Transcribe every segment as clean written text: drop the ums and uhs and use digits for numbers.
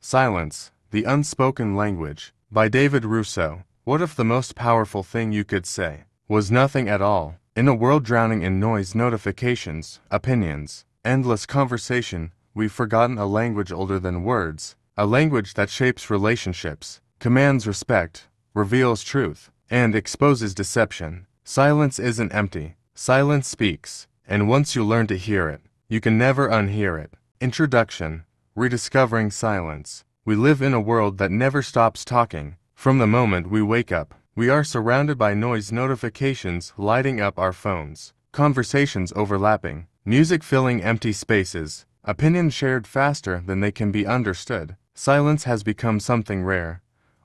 Silence, the Unspoken Language, by David Rousseau. What if the most powerful thing you could say was nothing at all? In a world drowning in noise, notifications, opinions, endless conversation, we've forgotten a language older than words, a language that shapes relationships, commands respect, reveals truth, and exposes deception. Silence isn't empty. Silence speaks, and once you learn to hear it, you can never unhear it. Introduction. Rediscovering silence. We live in a world that never stops talking. From the moment we wake up, we are surrounded by noise, notifications lighting up our phones, conversations overlapping, music filling empty spaces, opinions shared faster than they can be understood. Silence has become something rare,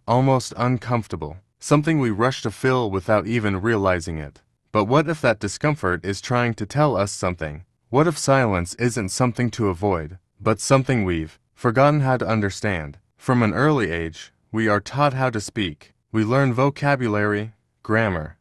almost uncomfortable, something we rush to fill without even realizing it. But what if that discomfort is trying to tell us something? What if silence isn't something to avoid, but something we've forgotten how to understand? From an early age, we are taught how to speak. We learn vocabulary, grammar,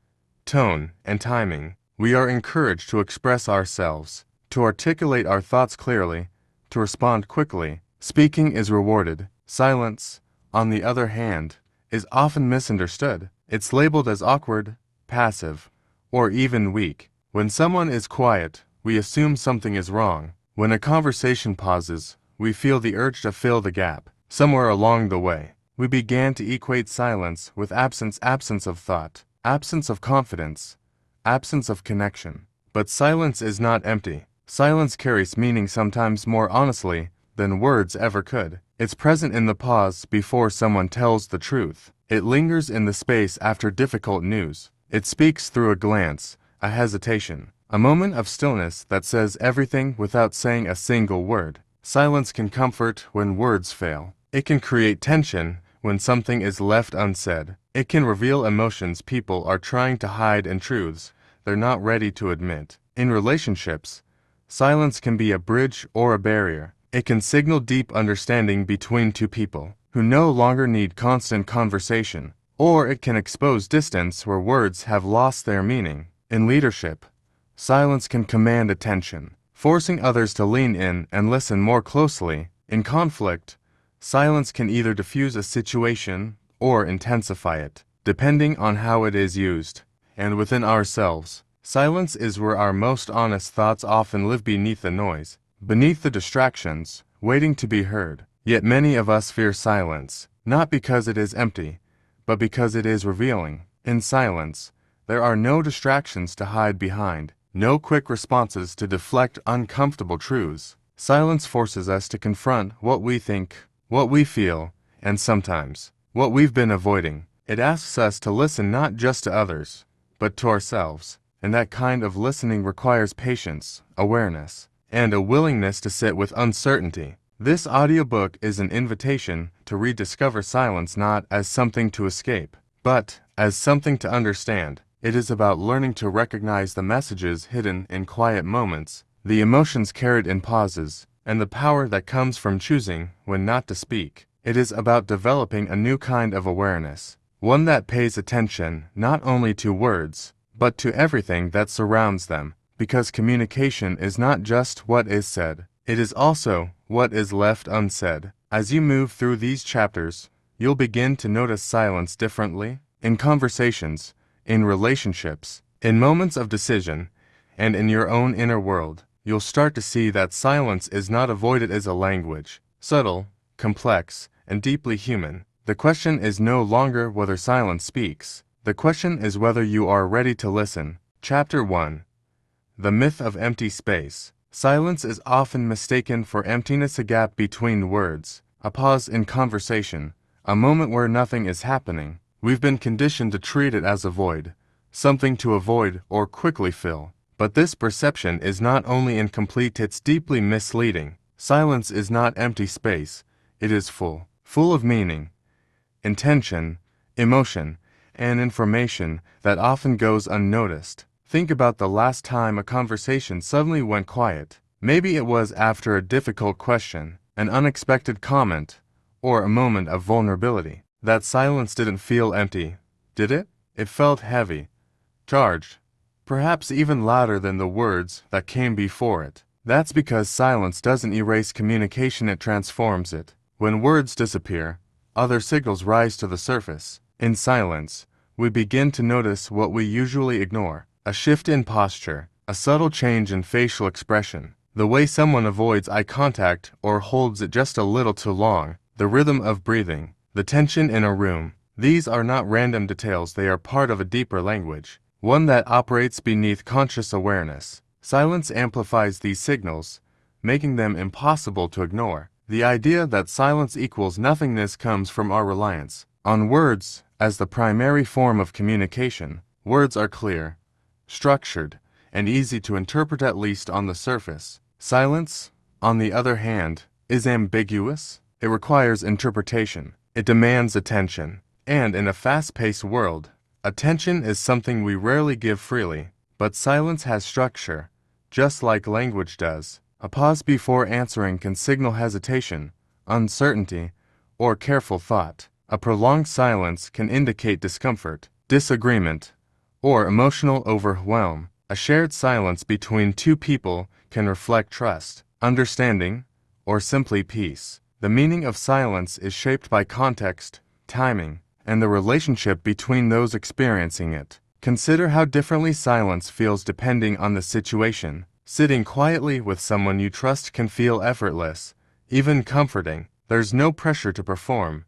tone, and timing. We are encouraged to express ourselves, to articulate our thoughts clearly, to respond quickly. Speaking is rewarded. Silence, on the other hand, is often misunderstood. It's labeled as awkward, passive, or even weak. When someone is quiet, we assume something is wrong. When a conversation pauses, we feel the urge to fill the gap. Somewhere along the way, we began to equate silence with absence of thought, absence of confidence, absence of connection. But silence is not empty. Silence carries meaning, sometimes more honestly than words ever could. It's present in the pause before someone tells the truth. It lingers in the space after difficult news. It speaks through a glance, a hesitation, a moment of stillness that says everything without saying a single word. Silence can comfort when words fail. It can create tension when something is left unsaid. It can reveal emotions people are trying to hide and truths they're not ready to admit. In relationships, silence can be a bridge or a barrier. It can signal deep understanding between two people who no longer need constant conversation, or it can expose distance where words have lost their meaning. In leadership, silence can command attention, forcing others to lean in and listen more closely. In conflict, silence can either diffuse a situation or intensify it, depending on how it is used. And within ourselves, silence is where our most honest thoughts often live, beneath the noise, beneath the distractions, waiting to be heard. Yet many of us fear silence, not because it is empty, but because it is revealing. In silence, there are no distractions to hide behind, no quick responses to deflect uncomfortable truths. Silence forces us to confront what we think, what we feel, and sometimes, what we've been avoiding. It asks us to listen not just to others, but to ourselves. And that kind of listening requires patience, awareness, and a willingness to sit with uncertainty. This audiobook is an invitation to rediscover silence, not as something to escape, but as something to understand. It is about learning to recognize the messages hidden in quiet moments, the emotions carried in pauses, and the power that comes from choosing when not to speak. It is about developing a new kind of awareness, one that pays attention not only to words, but to everything that surrounds them, because communication is not just what is said, it is also what is left unsaid. As you move through these chapters, you'll begin to notice silence differently, in conversations, in relationships, in moments of decision, and in your own inner world. You'll start to see that silence is not avoided as a language, subtle, complex, and deeply human. The question is no longer whether silence speaks. The question is whether you are ready to listen. Chapter 1. The Myth of Empty Space. Silence is often mistaken for emptiness, a gap between words, a pause in conversation, a moment where nothing is happening. We've been conditioned to treat it as a void, something to avoid or quickly fill. But this perception is not only incomplete, it's deeply misleading. Silence is not empty space. It is full of meaning, intention, emotion, and information that often goes unnoticed. Think about the last time a conversation suddenly went quiet. Maybe it was after a difficult question, an unexpected comment, or a moment of vulnerability. That silence didn't feel empty, did it? It felt heavy, charged, perhaps even louder than the words that came before it. That's because silence doesn't erase communication, it transforms it. When words disappear, other signals rise to the surface. In silence, we begin to notice what we usually ignore: a shift in posture, a subtle change in facial expression, the way someone avoids eye contact or holds it just a little too long, the rhythm of breathing, the tension in a room. These are not random details, they are part of a deeper language, one that operates beneath conscious awareness. Silence amplifies these signals, making them impossible to ignore. The idea that silence equals nothingness comes from our reliance on words as the primary form of communication. Words are clear, structured, and easy to interpret, at least on the surface. Silence, on the other hand, is ambiguous. It requires interpretation. It demands attention. And in a fast-paced world, attention is something we rarely give freely. But silence has structure, just like language does. A pause before answering can signal hesitation, uncertainty, or careful thought. A prolonged silence can indicate discomfort, disagreement, or emotional overwhelm. A shared silence between two people can reflect trust, understanding, or simply peace. The meaning of silence is shaped by context, timing, and the relationship between those experiencing it. Consider how differently silence feels depending on the situation. Sitting quietly with someone you trust can feel effortless, even comforting. There's no pressure to perform,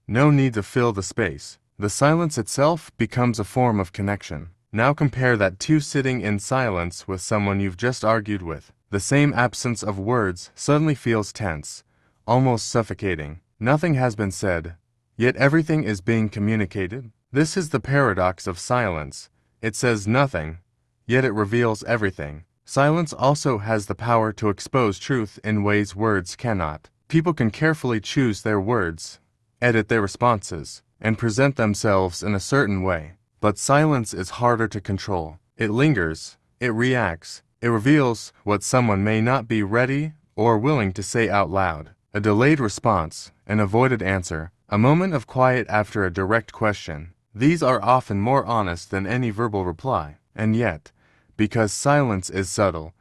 no need to fill the space. The silence itself becomes a form of connection. Now compare that to sitting in silence with someone you've just argued with. The same absence of words suddenly feels tense, almost suffocating. Nothing has been said, yet everything is being communicated. This is the paradox of silence. It says nothing, yet it reveals everything. Silence also has the power to expose truth in ways words cannot. People can carefully choose their words, edit their responses, and present themselves in a certain way. But silence is harder to control. It lingers, it reacts, it reveals what someone may not be ready or willing to say out loud. A delayed response, an avoided answer, a moment of quiet after a direct question. These are often more honest than any verbal reply. And yet, because silence is subtle,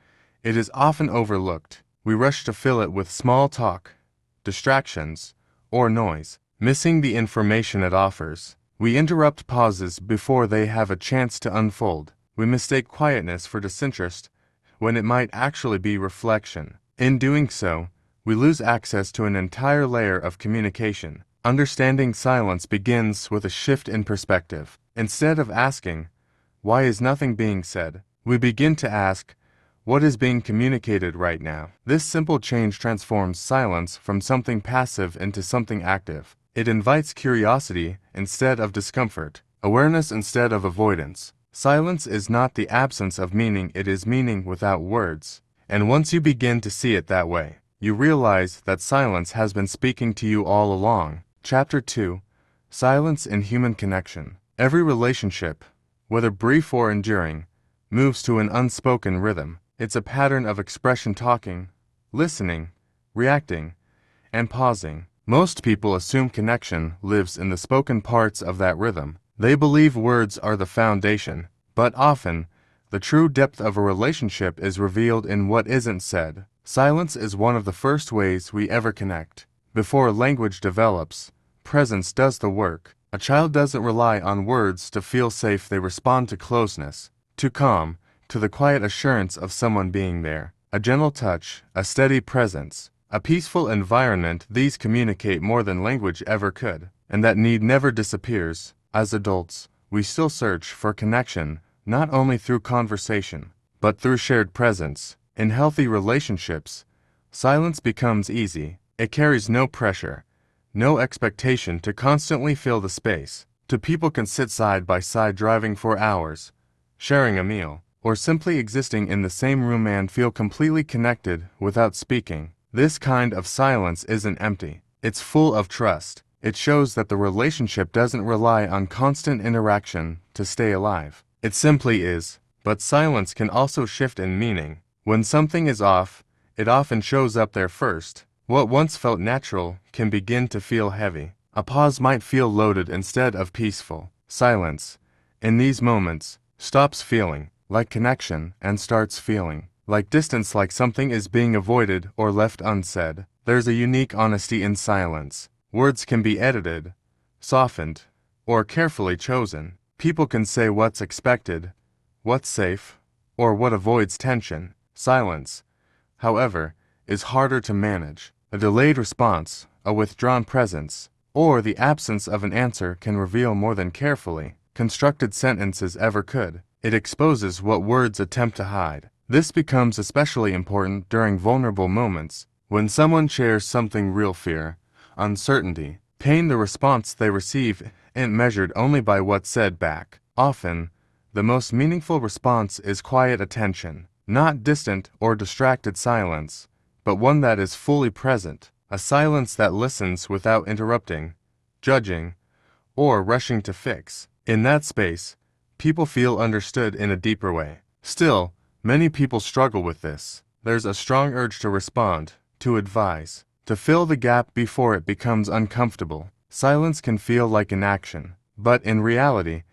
it is often overlooked. We rush to fill it with small talk, distractions, or noise, missing the information it offers. We interrupt pauses before they have a chance to unfold. We mistake quietness for disinterest when it might actually be reflection. In doing so, we lose access to an entire layer of communication. Understanding silence begins with a shift in perspective. Instead of asking, "Why is nothing being said?" we begin to ask, "What is being communicated right now?" This simple change transforms silence from something passive into something active. It invites curiosity instead of discomfort, awareness instead of avoidance. Silence is not the absence of meaning, it is meaning without words. And once you begin to see it that way, you realize that silence has been speaking to you all along. Chapter 2: Silence in Human Connection. Every relationship, whether brief or enduring, moves to an unspoken rhythm. It's a pattern of expression: talking, listening, reacting, and pausing. Most people assume connection lives in the spoken parts of that rhythm. They believe words are the foundation, but often, the true depth of a relationship is revealed in what isn't said. Silence is one of the first ways we ever connect. Before language develops, presence does the work. A child doesn't rely on words to feel safe, they respond to closeness, to calm, to the quiet assurance of someone being there. A gentle touch, a steady presence, a peaceful environment, these communicate more than language ever could. And that need never disappears. As adults, we still search for connection, not only through conversation, but through shared presence. In healthy relationships, silence becomes easy. It carries no pressure, no expectation to constantly fill the space. Two people can sit side by side driving for hours, sharing a meal, or simply existing in the same room and feel completely connected without speaking. This kind of silence isn't empty. It's full of trust. It shows that the relationship doesn't rely on constant interaction to stay alive. It simply is. But silence can also shift in meaning. When something is off, it often shows up there first. What once felt natural can begin to feel heavy. A pause might feel loaded instead of peaceful. Silence, in these moments, stops feeling like connection and starts feeling like distance, like something is being avoided or left unsaid. There's a unique honesty in silence. Words can be edited, softened, or carefully chosen. People can say what's expected, what's safe, or what avoids tension. Silence, however, is harder to manage. A delayed response, a withdrawn presence, or the absence of an answer can reveal more than carefully constructed sentences ever could. It exposes what words attempt to hide. This becomes especially important during vulnerable moments, when someone shares something real fear, uncertainty, pain. The response they receive isn't measured only by what's said back. Often, the most meaningful response is quiet attention, not distant or distracted silence, but one that is fully present, a silence that listens without interrupting, judging, or rushing to fix. In that space, people feel understood in a deeper way. Still, many people struggle with this. There's a strong urge to respond, to advise, to fill the gap before it becomes uncomfortable. Silence can feel like inaction, but in reality,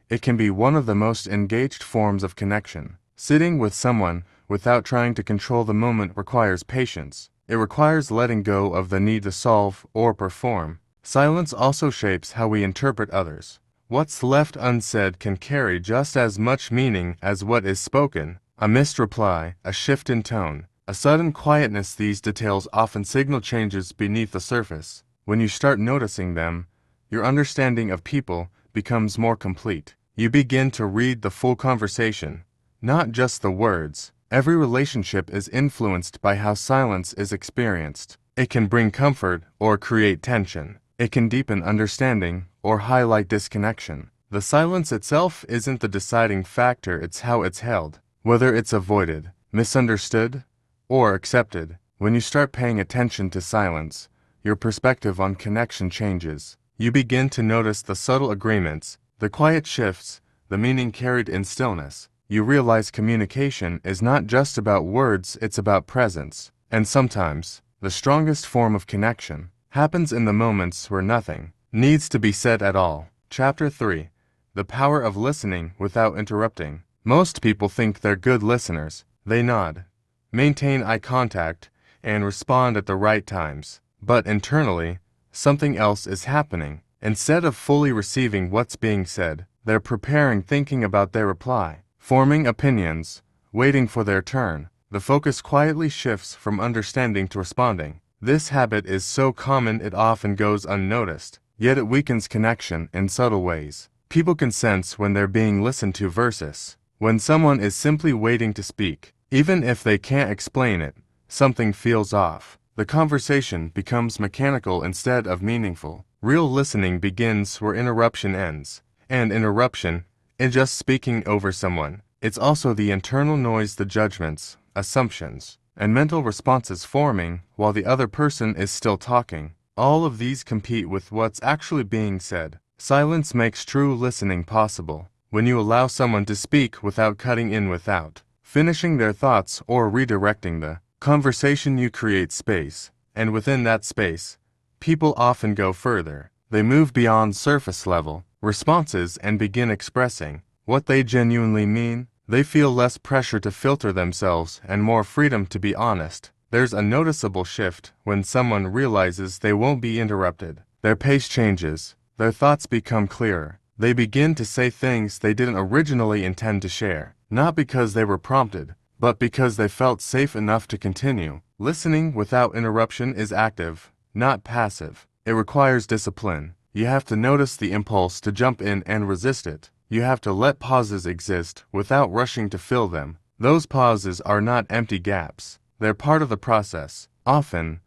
it can be one of the most engaged forms of connection. Sitting with someone without trying to control the moment requires patience. It requires letting go of the need to solve or perform. Silence also shapes how we interpret others. What's left unsaid can carry just as much meaning as what is spoken. A missed reply, a shift in tone, a sudden quietness. These details often signal changes beneath the surface. When you start noticing them, your understanding of people becomes more complete. You begin to read the full conversation, not just the words. Every relationship is influenced by how silence is experienced. It can bring comfort or create tension. It can deepen understanding or highlight disconnection. The silence itself isn't the deciding factor, it's how it's held, whether it's avoided, misunderstood, or accepted. When you start paying attention to silence, your perspective on connection changes. You begin to notice the subtle agreements, the quiet shifts, the meaning carried in stillness. You realize communication is not just about words, it's about presence. And sometimes, the strongest form of connection happens in the moments where nothing needs to be said at all. Chapter 3. The Power of Listening Without Interrupting. Most people think they're good listeners. They nod, maintain eye contact, and respond at the right times. But internally, something else is happening. Instead of fully receiving what's being said, they're preparing, thinking about their reply, forming opinions, waiting for their turn. The focus quietly shifts from understanding to responding. This habit is so common it often goes unnoticed, yet it weakens connection in subtle ways. People can sense when they're being listened to versus when someone is simply waiting to speak. Even if they can't explain it, something feels off. The conversation becomes mechanical instead of meaningful. Real listening begins where interruption ends, and interruption isn't just speaking over someone. It's also the internal noise, the judgments, assumptions, and mental responses forming while the other person is still talking. All of these compete with what's actually being said. Silence makes true listening possible. When you allow someone to speak without cutting in, without finishing their thoughts or redirecting the conversation, you create space. And within that space, people often go further. They move beyond surface level responses and begin expressing what they genuinely mean. They feel less pressure to filter themselves and more freedom to be honest. There's a noticeable shift when someone realizes they won't be interrupted. Their pace changes. Their thoughts become clearer. They begin to say things they didn't originally intend to share, not because they were prompted, but because they felt safe enough to continue. Listening without interruption is active, not passive. It requires discipline. You have to notice the impulse to jump in and resist it. You have to let pauses exist without rushing to fill them. Those pauses are not empty gaps. They're part of the process. Often,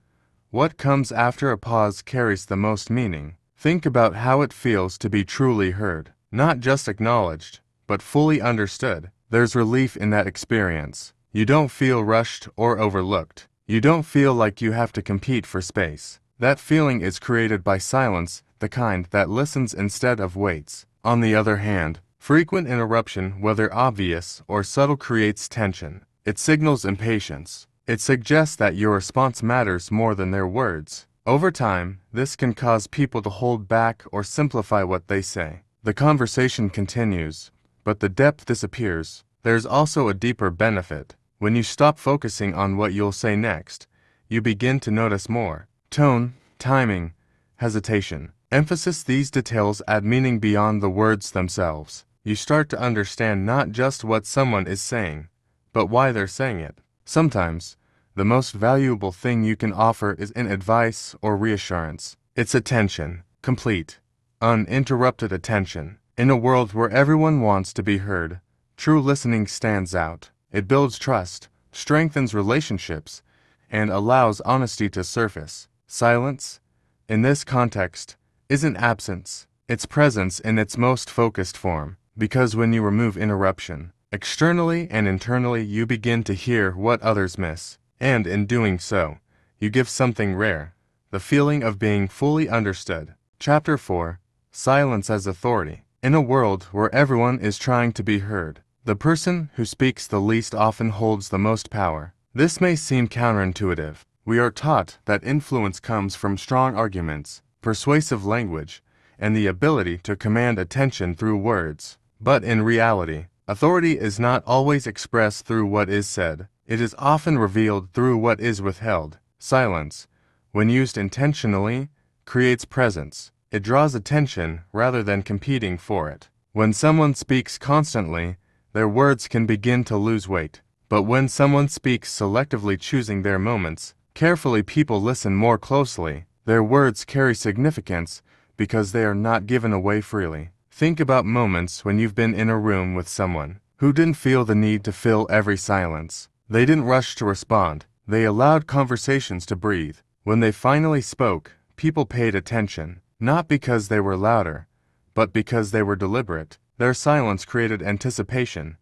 what comes after a pause carries the most meaning. Think about how it feels to be truly heard, not just acknowledged, but fully understood. There's relief in that experience. You don't feel rushed or overlooked. You don't feel like you have to compete for space. That feeling is created by silence, the kind that listens instead of waits. On the other hand, frequent interruption, whether obvious or subtle, creates tension. It signals impatience. It suggests that your response matters more than their words. Over time, this can cause people to hold back or simplify what they say. The conversation continues, but the depth disappears. There's also a deeper benefit. When you stop focusing on what you'll say next, you begin to notice more. Tone, timing, hesitation, emphasis. These details add meaning beyond the words themselves. You start to understand not just what someone is saying, but why they're saying it. Sometimes, the most valuable thing you can offer isn't advice or reassurance. It's attention, complete, uninterrupted attention. In a world where everyone wants to be heard, true listening stands out. It builds trust, strengthens relationships, and allows honesty to surface. Silence, in this context, isn't absence. It's presence in its most focused form. Because when you remove interruption, externally and internally, you begin to hear what others miss. And in doing so, you give something rare, the feeling of being fully understood. Chapter 4. Silence as Authority. In a world where everyone is trying to be heard, the person who speaks the least often holds the most power. This may seem counterintuitive. We are taught that influence comes from strong arguments, persuasive language, and the ability to command attention through words. But in reality, authority is not always expressed through what is said. It is often revealed through what is withheld. Silence, when used intentionally, creates presence. It draws attention rather than competing for it. When someone speaks constantly, their words can begin to lose weight. But when someone speaks selectively, choosing their moments, carefully, people listen more closely. Their words carry significance because they are not given away freely. Think about moments when you've been in a room with someone who didn't feel the need to fill every silence. They didn't rush to respond. They allowed conversations to breathe. When they finally spoke, people paid attention, not because they were louder, but because they were deliberate. Their silence created anticipation,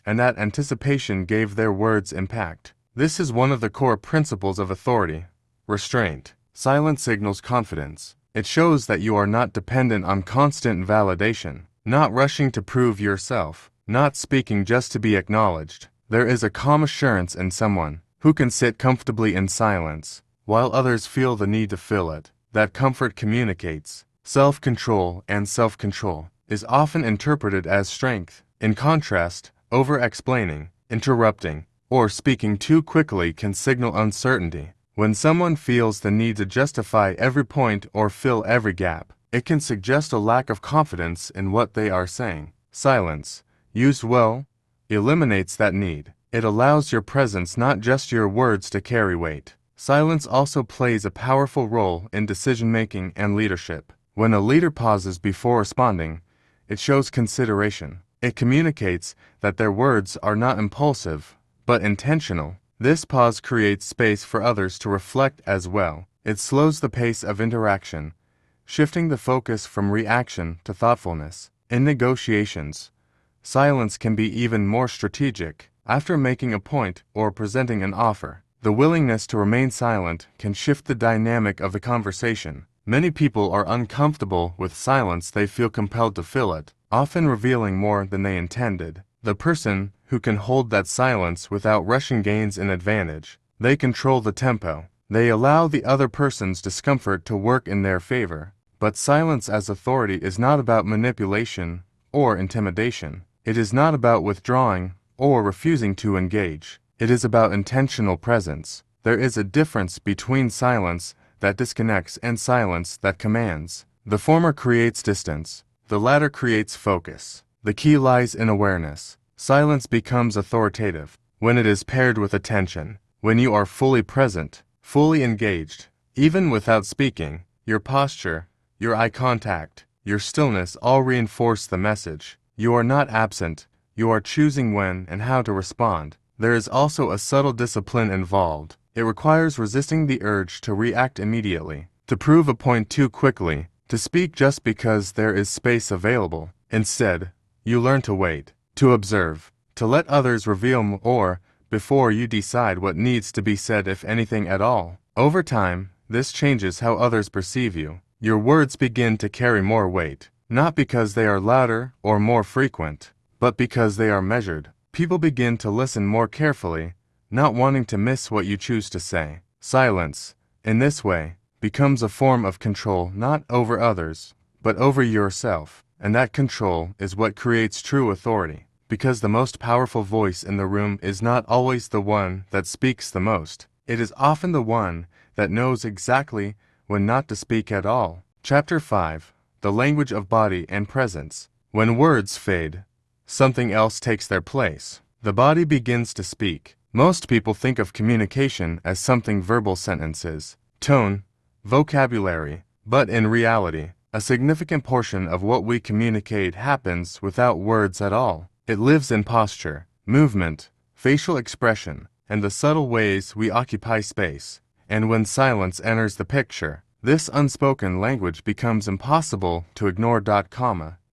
and that anticipation gave their words impact. This is one of the core principles of authority: restraint. Silence signals confidence. It shows that you are not dependent on constant validation, not rushing to prove yourself, not speaking just to be acknowledged. There is a calm assurance in someone who can sit comfortably in silence, while others feel the need to fill it. That comfort communicates self-control, and self-control is often interpreted as strength. In contrast, over-explaining, interrupting, or speaking too quickly can signal uncertainty. When someone feels the need to justify every point or fill every gap, it can suggest a lack of confidence in what they are saying. Silence, used well, eliminates that need. It allows your presence, not just your words, to carry weight. Silence also plays a powerful role in decision-making and leadership. When a leader pauses before responding, it shows consideration. It communicates that their words are not impulsive, but intentional. This pause creates space for others to reflect as well. It slows the pace of interaction, shifting the focus from reaction to thoughtfulness. In negotiations, silence can be even more strategic. After making a point or presenting an offer, the willingness to remain silent can shift the dynamic of the conversation. Many people are uncomfortable with silence. They feel compelled to fill it, often revealing more than they intended. The person who can hold that silence without rushing gains an advantage. They control the tempo. They allow the other person's discomfort to work in their favor. But silence as authority is not about manipulation or intimidation. It is not about withdrawing or refusing to engage. It is about intentional presence. There is a difference between silence that disconnects and silence that commands. The former creates distance. The latter creates focus. The key lies in awareness. Silence becomes authoritative when it is paired with attention. When you are fully present, fully engaged, even without speaking, your posture, your eye contact, your stillness all reinforce the message. You are not absent. You are choosing when and how to respond. There is also a subtle discipline involved. It requires resisting the urge to react immediately, to prove a point too quickly, to speak just because there is space available. Instead, you learn to wait, to observe, to let others reveal more before you decide what needs to be said, if anything at all. Over time, this changes how others perceive you. Your words begin to carry more weight, not because they are louder or more frequent, but because they are measured. People begin to listen more carefully, not wanting to miss what you choose to say. Silence, in this way, becomes a form of control, not over others, but over yourself. And that control is what creates true authority, because the most powerful voice in the room is not always the one that speaks the most. It is often the one that knows exactly when not to speak at all. Chapter 5. The Language of Body and Presence. When words fade, something else takes their place. The body begins to speak. Most people think of communication as something verbal sentences, tone, vocabulary, but in reality, a significant portion of what we communicate happens without words at all. It lives in posture, movement, facial expression, and the subtle ways we occupy space. And when silence enters the picture, this unspoken language becomes impossible to ignore.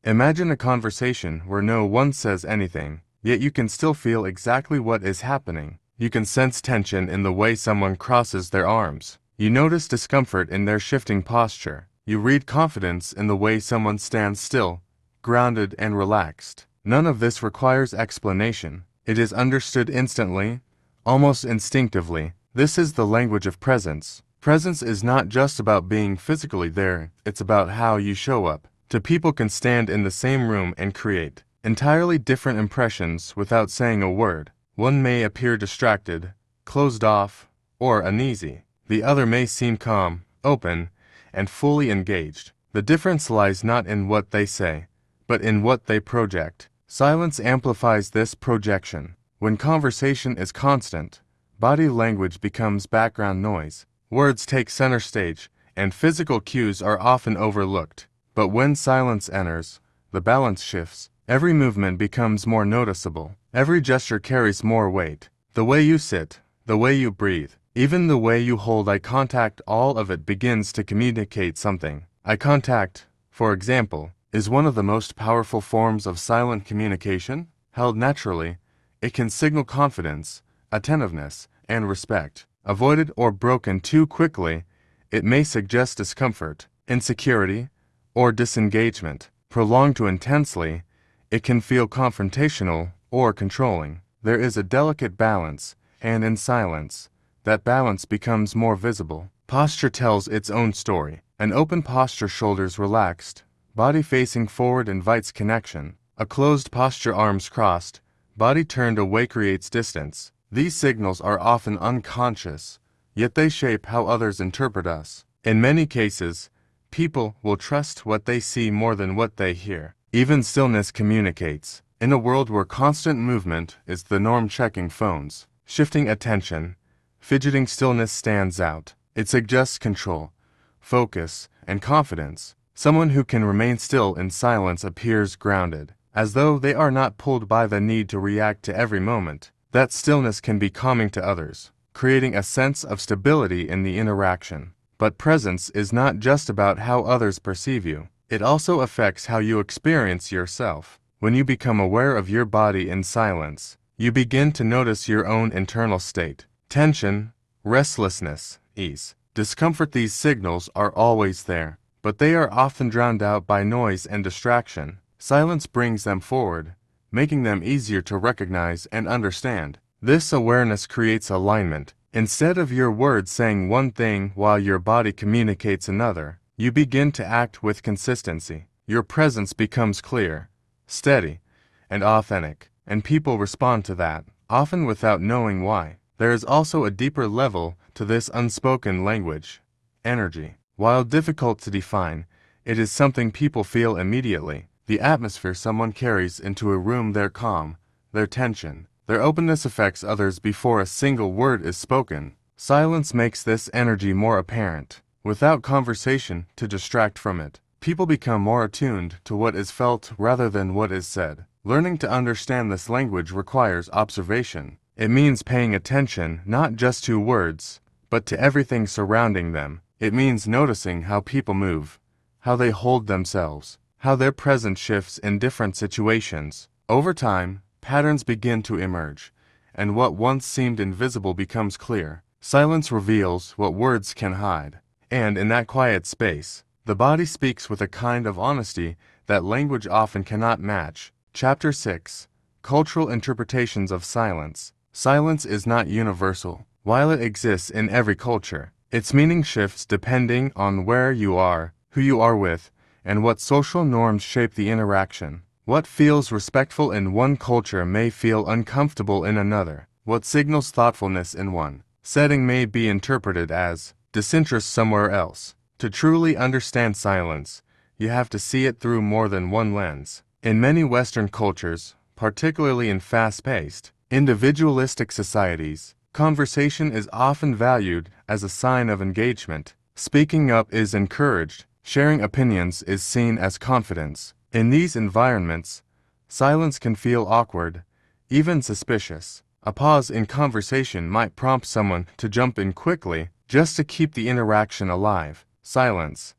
Imagine a conversation where no one says anything, yet you can still feel exactly what is happening. You can sense tension in the way someone crosses their arms. You notice discomfort in their shifting posture. You read confidence in the way someone stands still, grounded and relaxed. None of this requires explanation. It is understood instantly, almost instinctively. This is the language of presence. Presence is not just about being physically there, it's about how you show up. Two people can stand in the same room and create entirely different impressions without saying a word. One may appear distracted, closed off, or uneasy. The other may seem calm, open, and fully engaged. The difference lies not in what they say, but in what they project. Silence amplifies this projection. When conversation is constant, body language becomes background noise. Words take center stage, and physical cues are often overlooked. But when silence enters, the balance shifts. Every movement becomes more noticeable. Every gesture carries more weight. The way you sit, the way you breathe, even the way you hold eye contact, all of it begins to communicate something. Eye contact, for example, is one of the most powerful forms of silent communication. Held naturally, it can signal confidence, attentiveness, and respect. Avoided or broken too quickly, it may suggest discomfort, insecurity, or disengagement. Prolonged too intensely, it can feel confrontational or controlling. There is a delicate balance, and in silence, that balance becomes more visible. Posture tells its own story. An open posture, shoulders relaxed, body facing forward, invites connection. A closed posture, arms crossed, body turned away, creates distance. These signals are often unconscious, yet they shape how others interpret us. In many cases, people will trust what they see more than what they hear. Even stillness communicates. In a world where constant movement is the norm, checking phones, shifting attention, fidgeting, stillness stands out. It suggests control, focus, and confidence. Someone who can remain still in silence appears grounded, as though they are not pulled by the need to react to every moment. That stillness can be calming to others, creating a sense of stability in the interaction. But presence is not just about how others perceive you. It also affects how you experience yourself. When you become aware of your body in silence, you begin to notice your own internal state. Tension, restlessness, ease, discomfort. These signals are always there, but they are often drowned out by noise and distraction. Silence brings them forward, making them easier to recognize and understand. This awareness creates alignment. Instead of your words saying one thing while your body communicates another, you begin to act with consistency. Your presence becomes clear, steady, and authentic, and people respond to that, often without knowing why. There is also a deeper level to this unspoken language: energy. While difficult to define, it is something people feel immediately. The atmosphere someone carries into a room, their calm, their tension, their openness affects others before a single word is spoken. Silence makes this energy more apparent. Without conversation to distract from it, people become more attuned to what is felt rather than what is said. Learning to understand this language requires observation. It means paying attention not just to words, but to everything surrounding them. It means noticing how people move, how they hold themselves, how their presence shifts in different situations. Over time, patterns begin to emerge, and what once seemed invisible becomes clear. Silence reveals what words can hide, and in that quiet space, the body speaks with a kind of honesty that language often cannot match. Chapter 6. Cultural Interpretations of Silence. Silence is not universal. While it exists in every culture, its meaning shifts depending on where you are, who you are with, and what social norms shape the interaction. What feels respectful in one culture may feel uncomfortable in another. What signals thoughtfulness in one setting may be interpreted as disinterest somewhere else. To truly understand silence, you have to see it through more than one lens. In many Western cultures, particularly in fast-paced, individualistic societies, conversation is often valued as a sign of engagement. Speaking up is encouraged. Sharing opinions is seen as confidence. In these environments, silence can feel awkward, even suspicious. A pause in conversation might prompt someone to jump in quickly just to keep the interaction alive. Silence,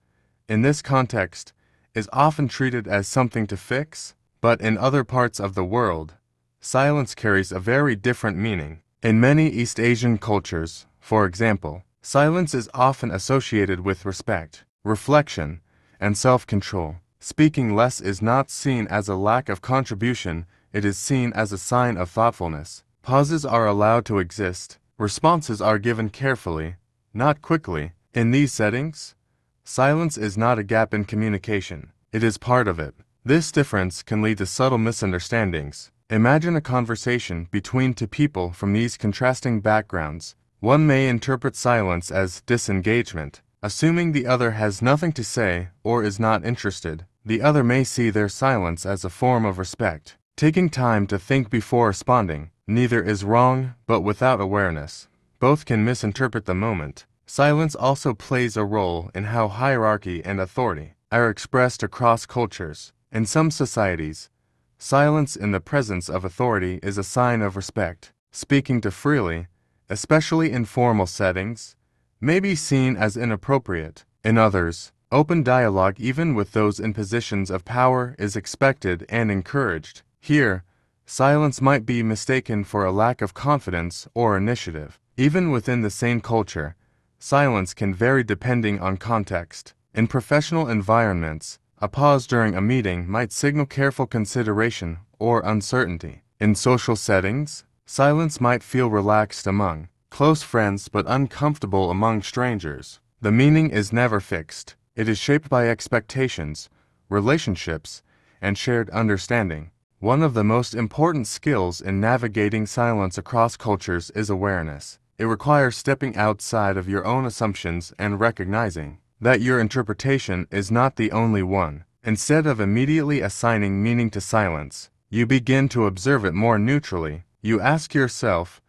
in this context, is often treated as something to fix, but in other parts of the world, silence carries a very different meaning. In many East Asian cultures, for example, silence is often associated with respect, reflection, and self-control. Speaking less is not seen as a lack of contribution, it is seen as a sign of thoughtfulness. Pauses are allowed to exist. Responses are given carefully, not quickly. In these settings, silence is not a gap in communication. It is part of it. This difference can lead to subtle misunderstandings. Imagine a conversation between two people from these contrasting backgrounds. One may interpret silence as disengagement, assuming the other has nothing to say or is not interested. The other may see their silence as a form of respect, taking time to think before responding. Neither is wrong, but without awareness, both can misinterpret the moment. Silence also plays a role in how hierarchy and authority are expressed across cultures. In some societies, silence in the presence of authority is a sign of respect. Speaking too freely, especially in formal settings, may be seen as inappropriate. In others, open dialogue even with those in positions of power is expected and encouraged. Here, silence might be mistaken for a lack of confidence or initiative. Even within the same culture, silence can vary depending on context. In professional environments, a pause during a meeting might signal careful consideration or uncertainty. In social settings, silence might feel relaxed among close friends but uncomfortable among strangers. The meaning is never fixed. It is shaped by expectations, relationships, and shared understanding. One of the most important skills in navigating silence across cultures is awareness. It requires stepping outside of your own assumptions and recognizing that your interpretation is not the only one. Instead of immediately assigning meaning to silence, you begin to observe it more neutrally. You ask yourself,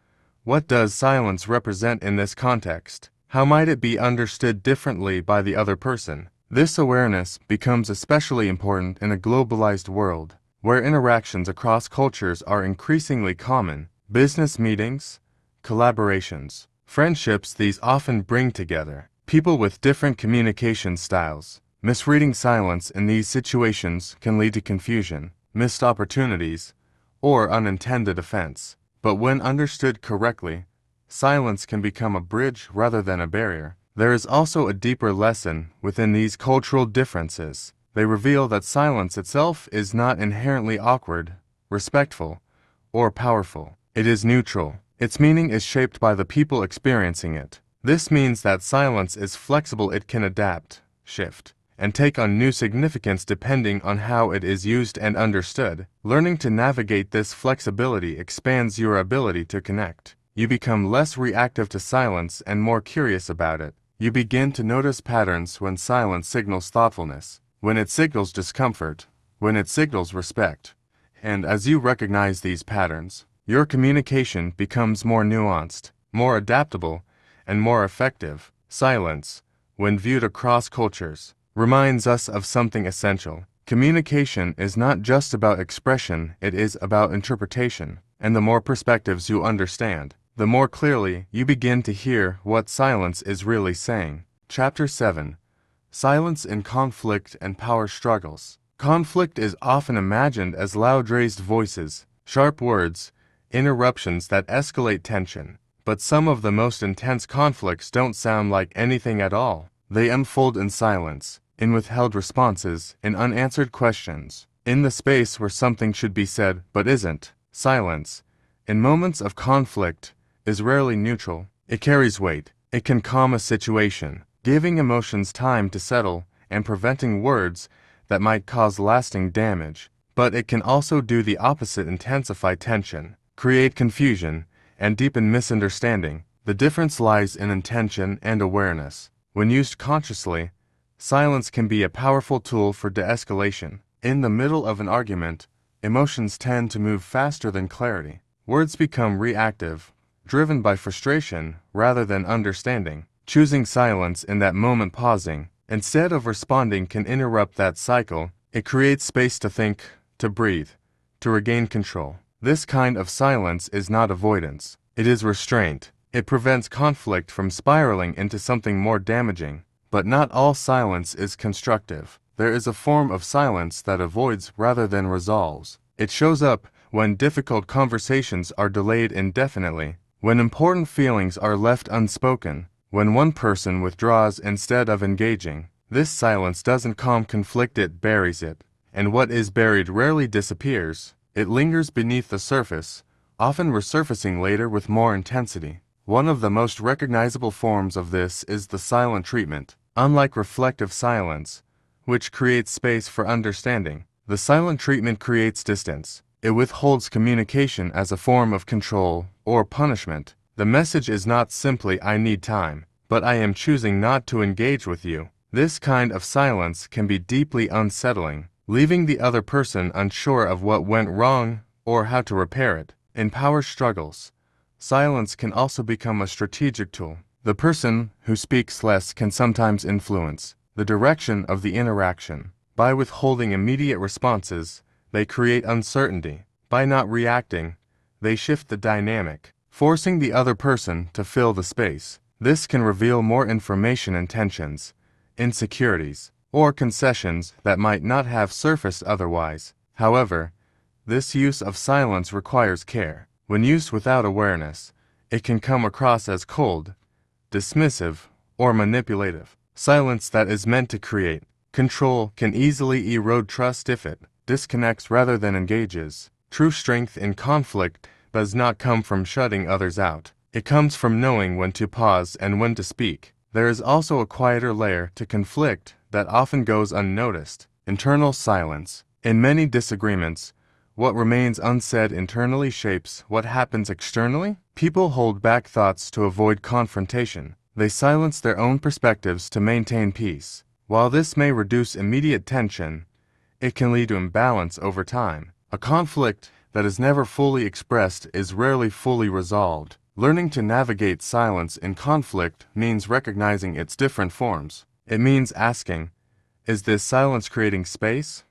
what does silence represent in this context? How might it be understood differently by the other person? This awareness becomes especially important in a globalized world, where interactions across cultures are increasingly common. Business meetings, collaborations, friendships, these often bring together people with different communication styles. Misreading silence in these situations can lead to confusion, missed opportunities, or unintended offense. But when understood correctly, silence can become a bridge rather than a barrier. There is also a deeper lesson within these cultural differences. They reveal that silence itself is not inherently awkward, respectful, or powerful. It is neutral. Its meaning is shaped by the people experiencing it. This means that silence is flexible. It can adapt, shift, and take on new significance depending on how it is used and understood. Learning to navigate this flexibility expands your ability to connect. You become less reactive to silence and more curious about it. You begin to notice patterns when silence signals thoughtfulness, when it signals discomfort, when it signals respect. And as you recognize these patterns, your communication becomes more nuanced, more adaptable, and more effective. Silence, when viewed across cultures, reminds us of something essential. Communication is not just about expression, it is about interpretation. And the more perspectives you understand, the more clearly you begin to hear what silence is really saying. Chapter 7. Silence in Conflict and Power Struggles. Conflict is often imagined as loud raised voices, sharp words, interruptions that escalate tension. But some of the most intense conflicts don't sound like anything at all. They unfold in silence, in withheld responses, in unanswered questions, in the space where something should be said but isn't. Silence, in moments of conflict, is rarely neutral. It carries weight. It can calm a situation, giving emotions time to settle and preventing words that might cause lasting damage. But it can also do the opposite: intensify tension, create confusion, and deepen misunderstanding. The difference lies in intention and awareness. When used consciously, silence can be a powerful tool for de-escalation. In the middle of an argument, emotions tend to move faster than clarity. Words become reactive, driven by frustration rather than understanding. Choosing silence in that moment, pausing, instead of responding, can interrupt that cycle. It creates space to think, to breathe, to regain control. This kind of silence is not avoidance. It is restraint. It prevents conflict from spiraling into something more damaging. But not all silence is constructive. There is a form of silence that avoids rather than resolves. It shows up when difficult conversations are delayed indefinitely, when important feelings are left unspoken, when one person withdraws instead of engaging. This silence doesn't calm conflict, it buries it. And what is buried rarely disappears. It lingers beneath the surface, often resurfacing later with more intensity. One of the most recognizable forms of this is the silent treatment. Unlike reflective silence, which creates space for understanding, the silent treatment creates distance. It withholds communication as a form of control or punishment. The message is not simply "I need time," but "I am choosing not to engage with you." This kind of silence can be deeply unsettling, leaving the other person unsure of what went wrong or how to repair it. In power struggles, silence can also become a strategic tool. The person who speaks less can sometimes influence the direction of the interaction. By withholding immediate responses, they create uncertainty. By not reacting, they shift the dynamic, forcing the other person to fill the space. This can reveal more information and tensions, insecurities, or concessions that might not have surfaced otherwise. However, this use of silence requires care. When used without awareness, it can come across as cold, dismissive, or manipulative. Silence that is meant to create control can easily erode trust if it disconnects rather than engages. True strength in conflict does not come from shutting others out. It comes from knowing when to pause and when to speak. There is also a quieter layer to conflict that often goes unnoticed: internal silence. In many disagreements, what remains unsaid internally shapes what happens externally. People hold back thoughts to avoid confrontation. They silence their own perspectives to maintain peace. While this may reduce immediate tension, it can lead to imbalance over time. A conflict that is never fully expressed is rarely fully resolved. Learning to navigate silence in conflict means recognizing its different forms. It means asking, is this silence creating space?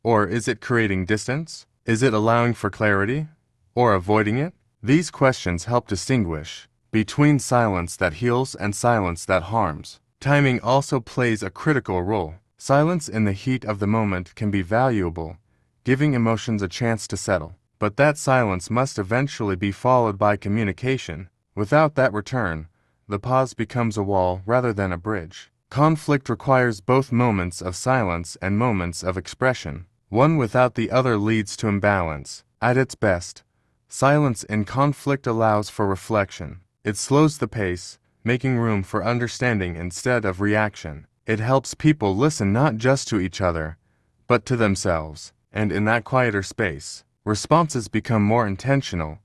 Or is it creating distance? Is it allowing for clarity? Or avoiding it? These questions help distinguish between silence that heals and silence that harms. Timing also plays a critical role. Silence in the heat of the moment can be valuable, giving emotions a chance to settle. But that silence must eventually be followed by communication. Without that return, the pause becomes a wall rather than a bridge. Conflict requires both moments of silence and moments of expression. One without the other leads to imbalance. At its best, silence in conflict allows for reflection. It slows the pace, making room for understanding instead of reaction. It helps people listen not just to each other, but to themselves. And in that quieter space, responses become more intentional,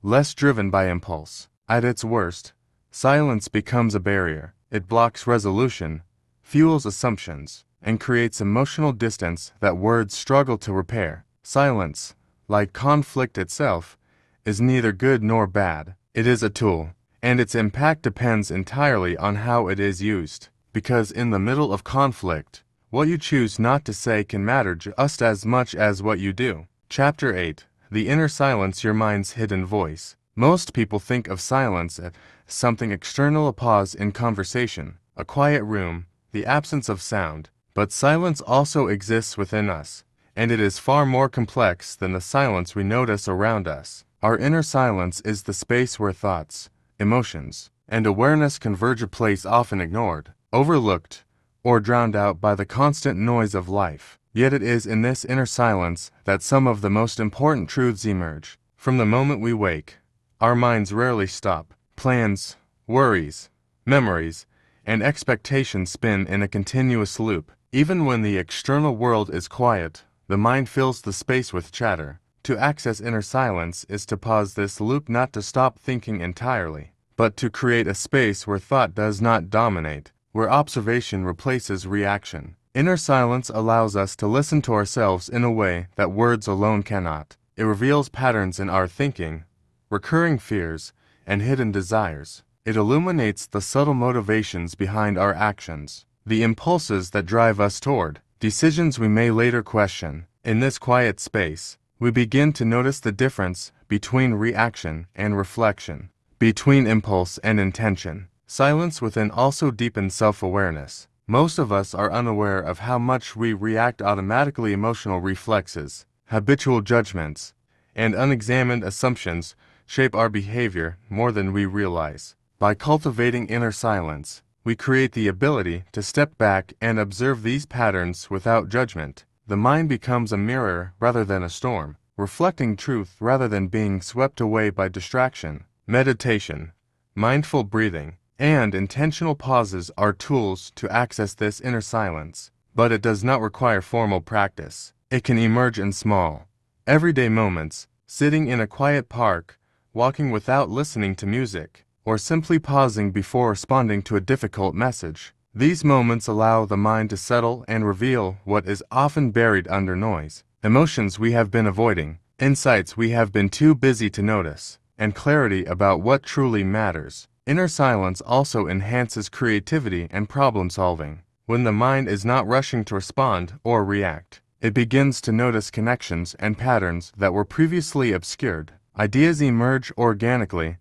less driven by impulse. At its worst, silence becomes a barrier. It blocks resolution, fuels assumptions, and creates emotional distance that words struggle to repair. Silence, like conflict itself, is neither good nor bad. It is a tool, and its impact depends entirely on how it is used. Because in the middle of conflict, what you choose not to say can matter just as much as what you do. Chapter 8. The Inner Silence, Your Mind's Hidden Voice. Most people think of silence as something external: a pause in conversation, a quiet room, the absence of sound. But silence also exists within us, and it is far more complex than the silence we notice around us. Our inner silence is the space where thoughts, emotions, and awareness converge, a place often ignored, overlooked, or drowned out by the constant noise of life. Yet it is in this inner silence that some of the most important truths emerge. From the moment we wake, our minds rarely stop. Plans, worries, memories, and expectations spin in a continuous loop. Even when the external world is quiet, the mind fills the space with chatter. To access inner silence is to pause this loop, not to stop thinking entirely, but to create a space where thought does not dominate, where observation replaces reaction. Inner silence allows us to listen to ourselves in a way that words alone cannot. It reveals patterns in our thinking, recurring fears, and hidden desires. It illuminates the subtle motivations behind our actions, the impulses that drive us toward decisions we may later question. In this quiet space, we begin to notice the difference between reaction and reflection, between impulse and intention. Silence within also deepens self-awareness. Most of us are unaware of how much we react automatically. Emotional reflexes, habitual judgments, and unexamined assumptions shape our behavior more than we realize. By cultivating inner silence, we create the ability to step back and observe these patterns without judgment. The mind becomes a mirror rather than a storm, reflecting truth rather than being swept away by distraction. Meditation, mindful breathing, and intentional pauses are tools to access this inner silence, but it does not require formal practice. It can emerge in small, everyday moments, sitting in a quiet park, walking without listening to music, or simply pausing before responding to a difficult message. These moments allow the mind to settle and reveal what is often buried under noise, emotions we have been avoiding, insights we have been too busy to notice, and clarity about what truly matters. Inner silence also enhances creativity and problem solving. When the mind is not rushing to respond or react, it begins to notice connections and patterns that were previously obscured. Ideas emerge organically,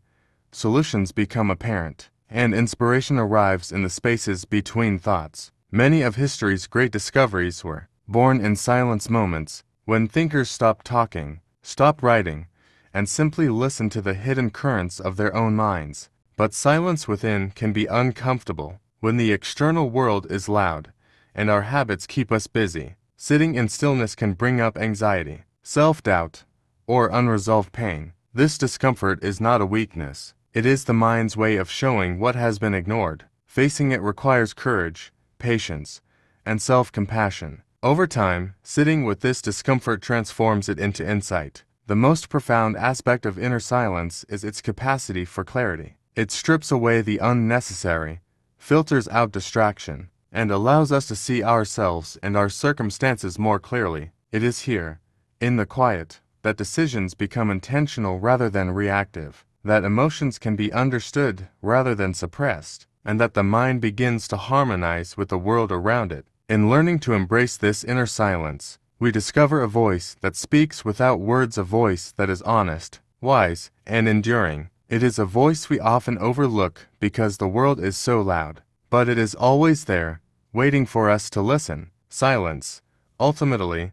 solutions become apparent, and inspiration arrives in the spaces between thoughts. Many of history's great discoveries were born in silence moments, when thinkers stopped talking, stopped writing, and simply listened to the hidden currents of their own minds. But silence within can be uncomfortable when the external world is loud, and our habits keep us busy. Sitting in stillness can bring up anxiety, self-doubt, or unresolved pain. This discomfort is not a weakness. It is the mind's way of showing what has been ignored. Facing it requires courage, patience, and self-compassion. Over time, sitting with this discomfort transforms it into insight. The most profound aspect of inner silence is its capacity for clarity. It strips away the unnecessary, filters out distraction, and allows us to see ourselves and our circumstances more clearly. It is here, in the quiet, that decisions become intentional rather than reactive, that emotions can be understood rather than suppressed, and that the mind begins to harmonize with the world around it. In learning to embrace this inner silence, we discover a voice that speaks without words, a voice that is honest, wise, and enduring. It is a voice we often overlook because the world is so loud, but it is always there, waiting for us to listen. Silence, ultimately,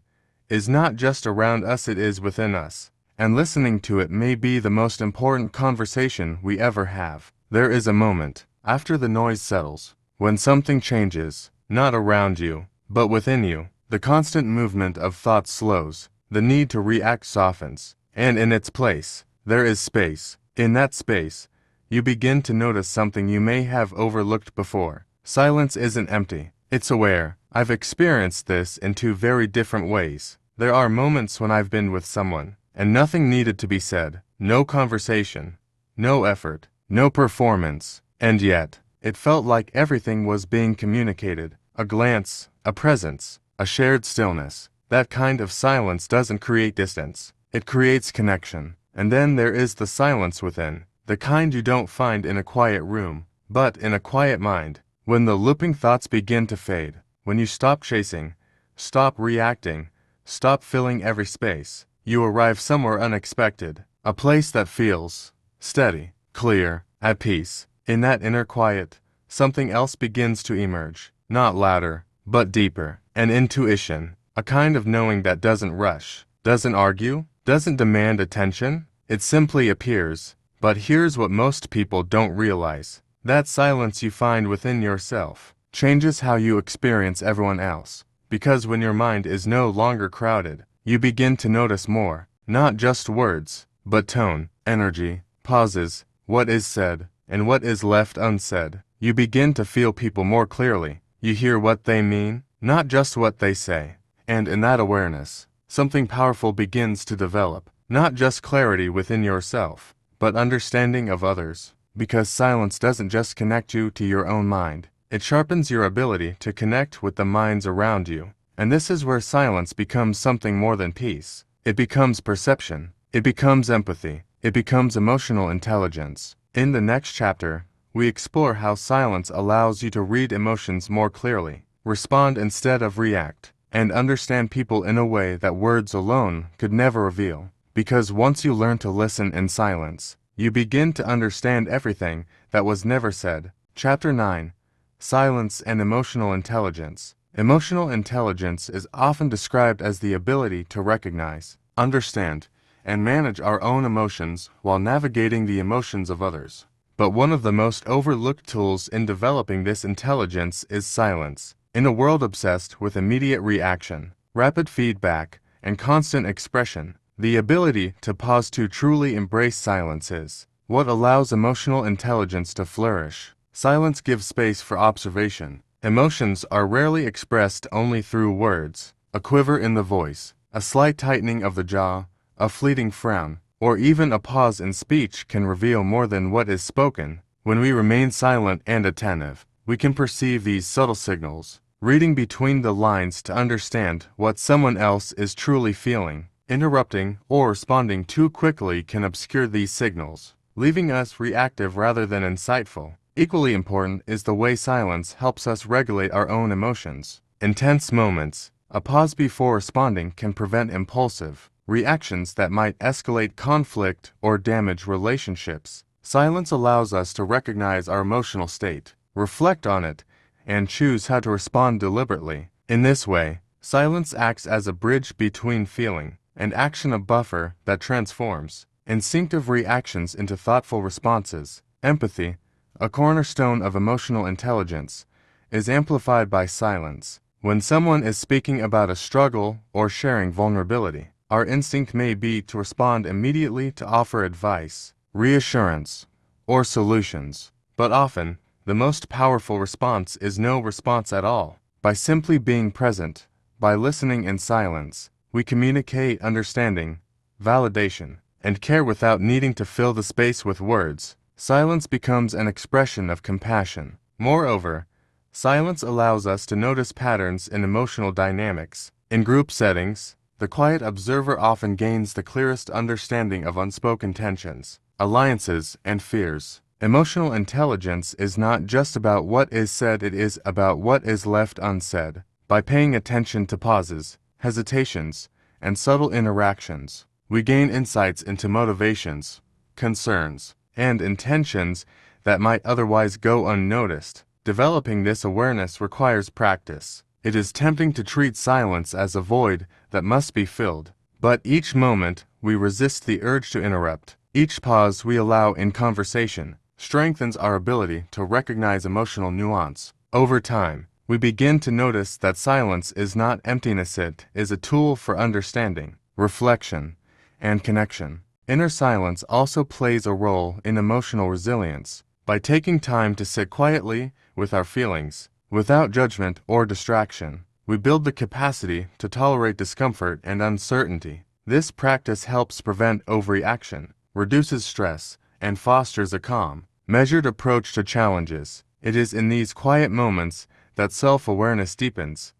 is not just around us, it is within us, and listening to it may be the most important conversation we ever have. There is a moment, after the noise settles, when something changes, not around you, but within you. The constant movement of thoughts slows, the need to react softens, and in its place, there is space. In that space, you begin to notice something you may have overlooked before. Silence isn't empty, it's aware. I've experienced this in two very different ways. There are moments when I've been with someone, and nothing needed to be said, no conversation, no effort, no performance, and yet, it felt like everything was being communicated. A glance, a presence, a shared stillness. That kind of silence doesn't create distance, it creates connection. And then there is the silence within, the kind you don't find in a quiet room, but in a quiet mind. When the looping thoughts begin to fade, when you stop chasing, stop reacting, stop filling every space, you arrive somewhere unexpected, a place that feels steady, clear, at peace. In that inner quiet, something else begins to emerge, not louder, but deeper. An intuition, a kind of knowing that doesn't rush, doesn't argue, doesn't demand attention. It simply appears. But here's what most people don't realize. That silence you find within yourself changes how you experience everyone else. Because when your mind is no longer crowded, you begin to notice more, not just words, but tone, energy, pauses, what is said, and what is left unsaid. You begin to feel people more clearly. You hear what they mean, not just what they say. And in that awareness, something powerful begins to develop. Not just clarity within yourself, but understanding of others. because silence doesn't just connect you to your own mind. It sharpens your ability to connect with the minds around you. And this is where silence becomes something more than peace. It becomes perception. It becomes empathy. It becomes emotional intelligence. In the next chapter, we explore how silence allows you to read emotions more clearly, respond instead of react, and understand people in a way that words alone could never reveal. Because once you learn to listen in silence, you begin to understand everything that was never said. Chapter 9. Silence and Emotional Intelligence. Emotional intelligence is often described as the ability to recognize, understand, and manage our own emotions while navigating the emotions of others. But one of the most overlooked tools in developing this intelligence is silence. In a world obsessed with immediate reaction, rapid feedback, and constant expression, the ability to pause to truly embrace silence is what allows emotional intelligence to flourish. Silence gives space for observation. Emotions are rarely expressed only through words. A quiver in the voice, a slight tightening of the jaw, a fleeting frown, or even a pause in speech can reveal more than what is spoken. When we remain silent and attentive, we can perceive these subtle signals, reading between the lines to understand what someone else is truly feeling. Interrupting or responding too quickly can obscure these signals, leaving us reactive rather than insightful. Equally important is the way silence helps us regulate our own emotions. In tense moments, a pause before responding can prevent impulsive reactions that might escalate conflict or damage relationships. Silence allows us to recognize our emotional state, reflect on it, and choose how to respond deliberately. In this way, silence acts as a bridge between feeling and action, a buffer that transforms instinctive reactions into thoughtful responses. Empathy, a cornerstone of emotional intelligence, is amplified by silence. When someone is speaking about a struggle or sharing vulnerability, our instinct may be to respond immediately to offer advice, reassurance, or solutions. But often, the most powerful response is no response at all. By simply being present, by listening in silence, we communicate understanding, validation, and care without needing to fill the space with words. Silence becomes an expression of compassion. Moreover, silence allows us to notice patterns in emotional dynamics. In group settings, the quiet observer often gains the clearest understanding of unspoken tensions, alliances, and fears. Emotional intelligence is not just about what is said, it is about what is left unsaid. By paying attention to pauses, hesitations, and subtle interactions, we gain insights into motivations, concerns, and intentions that might otherwise go unnoticed. Developing this awareness requires practice. It is tempting to treat silence as a void that must be filled, but each moment we resist the urge to interrupt. Each pause we allow in conversation strengthens our ability to recognize emotional nuance. Over time, we begin to notice that silence is not emptiness, it is a tool for understanding, reflection, and connection. Inner silence also plays a role in emotional resilience. By taking time to sit quietly with our feelings, without judgment or distraction, we build the capacity to tolerate discomfort and uncertainty. This practice helps prevent overreaction, reduces stress, and fosters a calm, measured approach to challenges. It is in these quiet moments that self-awareness deepens,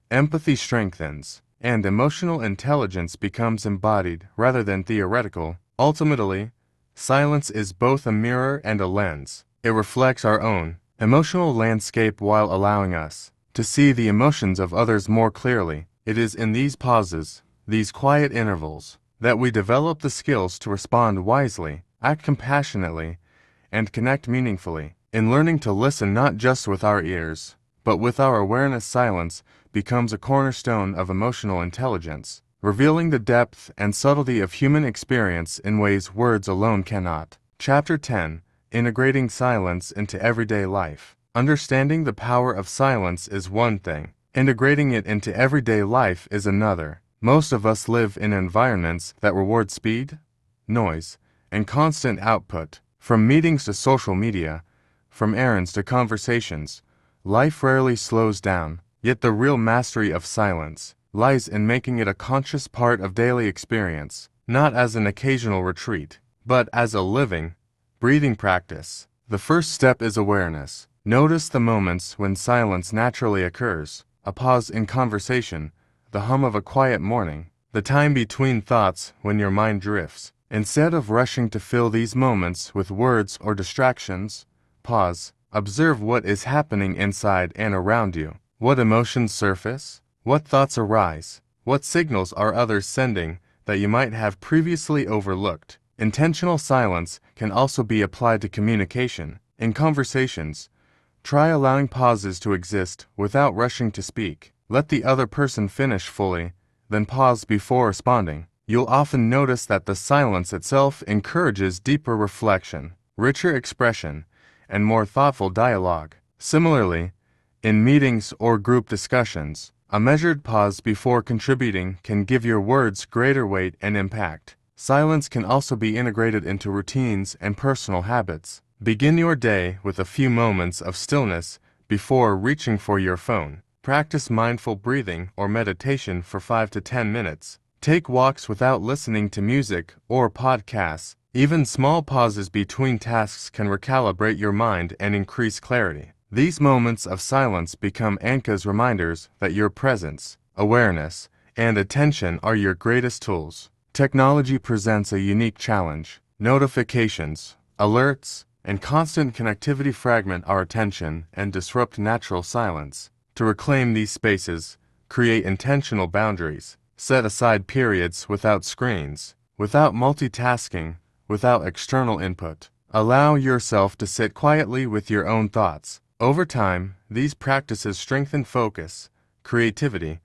empathy strengthens, and emotional intelligence becomes embodied rather than theoretical. Ultimately, silence is both a mirror and a lens. It reflects our own emotional landscape while allowing us to see the emotions of others more clearly. It is in these pauses, these quiet intervals, that we develop the skills to respond wisely, act compassionately, and connect meaningfully. In learning to listen not just with our ears, but with our awareness, silence becomes a cornerstone of emotional intelligence, revealing the depth and subtlety of human experience in ways words alone cannot. Chapter 10. Integrating Silence into Everyday Life. Understanding the power of silence is one thing. Integrating it into everyday life is another. Most of us live in environments that reward speed, noise, and constant output. From meetings to social media, from errands to conversations, life rarely slows down. Yet the real mastery of silence lies in making it a conscious part of daily experience, not as an occasional retreat, but as a living, Breathing practice. The first step is awareness. Notice the moments when silence naturally occurs, a pause in conversation, the hum of a quiet morning, the time between thoughts when your mind drifts. Instead of rushing to fill these moments with words or distractions, pause. Observe what is happening inside and around you. What emotions surface? What thoughts arise? What signals are others sending that you might have previously overlooked? Intentional silence can also be applied to communication. In conversations, try allowing pauses to exist without rushing to speak. Let the other person finish fully, then pause before responding. You'll often notice that the silence itself encourages deeper reflection, richer expression, and more thoughtful dialogue. Similarly, in meetings or group discussions, a measured pause before contributing can give your words greater weight and impact. Silence can also be integrated into routines and personal habits. Begin your day with a few moments of stillness before reaching for your phone. Practice mindful breathing or meditation for 5 to 10 minutes. Take walks without listening to music or podcasts. Even small pauses between tasks can recalibrate your mind and increase clarity. These moments of silence become anchors, reminders that your presence, awareness, and attention are your greatest tools. Technology presents a unique challenge. Notifications, alerts, and constant connectivity fragment our attention and disrupt natural silence. To reclaim these spaces, create intentional boundaries. Set aside periods without screens, without multitasking, without external input. Allow yourself to sit quietly with your own thoughts. Over time, these practices strengthen focus, creativity,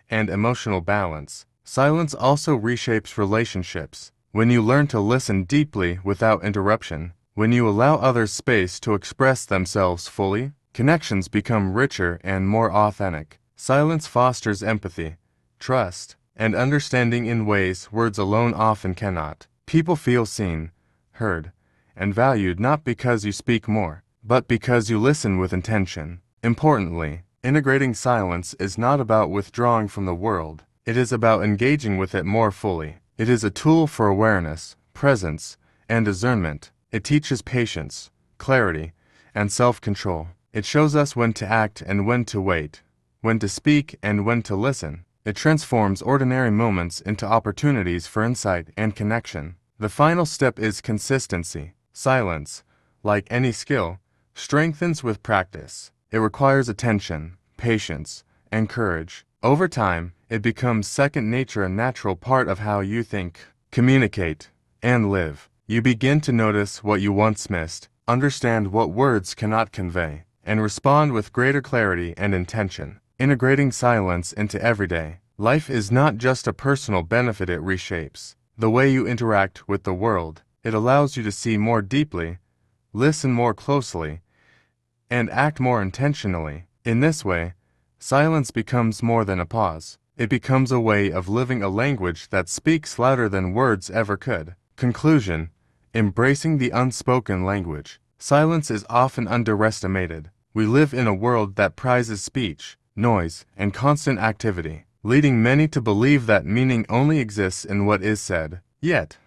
and emotional balance. Silence also reshapes relationships. When you learn to listen deeply without interruption, when you allow others space to express themselves fully, connections become richer and more authentic. Silence fosters empathy, trust, and understanding in ways words alone often cannot. People feel seen, heard, and valued not because you speak more, but because you listen with intention. Importantly, integrating silence is not about withdrawing from the world. It is about engaging with it more fully. It is a tool for awareness, presence, and discernment. It teaches patience, clarity, and self-control. It shows us when to act and when to wait, when to speak and when to listen. It transforms ordinary moments into opportunities for insight and connection. The final step is consistency. Silence, like any skill, strengthens with practice. It requires attention, patience, and courage. Over time, it becomes second nature, a natural part of how you think, communicate, and live. You begin to notice what you once missed, understand what words cannot convey, and respond with greater clarity and intention. Integrating silence into everyday life is not just a personal benefit, it reshapes the way you interact with the world. It allows you to see more deeply, listen more closely, and act more intentionally. In this way, silence becomes more than a pause. It becomes a way of living, a language that speaks louder than words ever could. Conclusion: embracing the unspoken language. Silence is often underestimated. We live in a world that prizes speech, noise, and constant activity, leading many to believe that meaning only exists in what is said. Yet,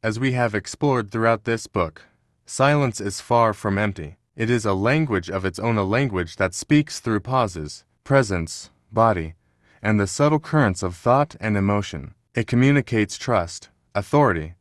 as we have explored throughout this book, silence is far from empty. It is a language of its own, a language that speaks through pauses, presence, body, and the subtle currents of thought and emotion. It communicates trust, authority,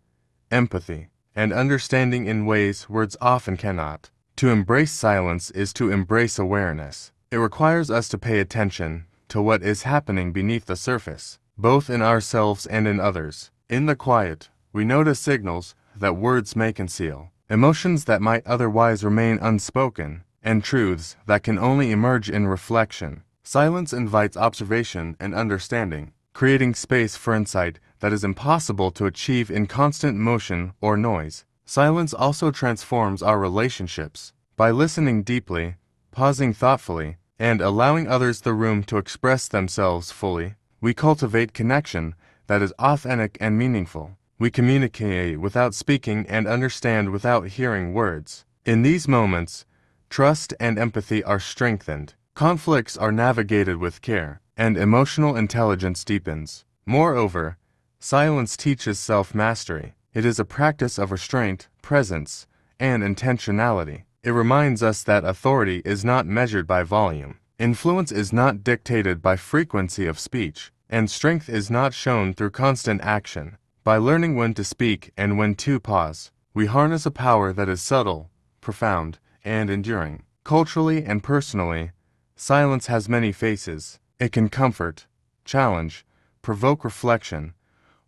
empathy, and understanding in ways words often cannot. To embrace silence is to embrace awareness. It requires us to pay attention to what is happening beneath the surface, both in ourselves and in others. In the quiet, we notice signals that words may conceal, emotions that might otherwise remain unspoken, and truths that can only emerge in reflection. Silence invites observation and understanding, creating space for insight that is impossible to achieve in constant motion or noise. Silence also transforms our relationships. By listening deeply, pausing thoughtfully, and allowing others the room to express themselves fully, we cultivate connection that is authentic and meaningful. We communicate without speaking and understand without hearing words. In these moments, trust and empathy are strengthened, conflicts are navigated with care, and emotional intelligence deepens. Moreover, silence teaches self-mastery. It is a practice of restraint, presence, and intentionality. It reminds us that authority is not measured by volume. Influence is not dictated by frequency of speech, and strength is not shown through constant action. By learning when to speak and when to pause, we harness a power that is subtle, profound, and enduring. Culturally and personally, silence has many faces. It can comfort, challenge, provoke reflection,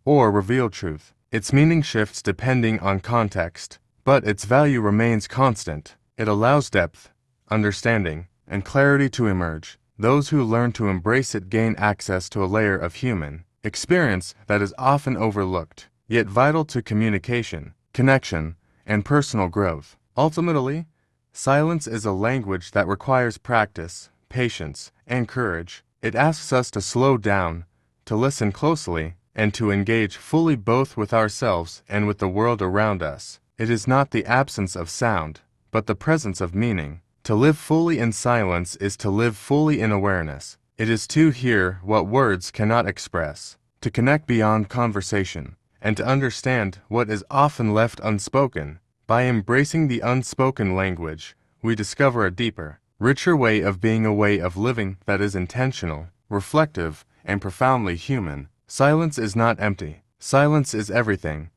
or reveal truth. Its meaning shifts depending on context, but its value remains constant. It allows depth, understanding, and clarity to emerge. Those who learn to embrace it gain access to a layer of human experience that is often overlooked, yet vital to communication, connection, and personal growth. Ultimately, silence is a language that requires practice, patience, and courage. It asks us to slow down, to listen closely, and to engage fully both with ourselves and with the world around us. It is not the absence of sound, but the presence of meaning. To live fully in silence is to live fully in awareness. It is to hear what words cannot express, to connect beyond conversation, and to understand what is often left unspoken. By embracing the unspoken language, we discover a deeper, richer way of being, a way of living that is intentional, reflective, and profoundly human. Silence is not empty. Silence is everything.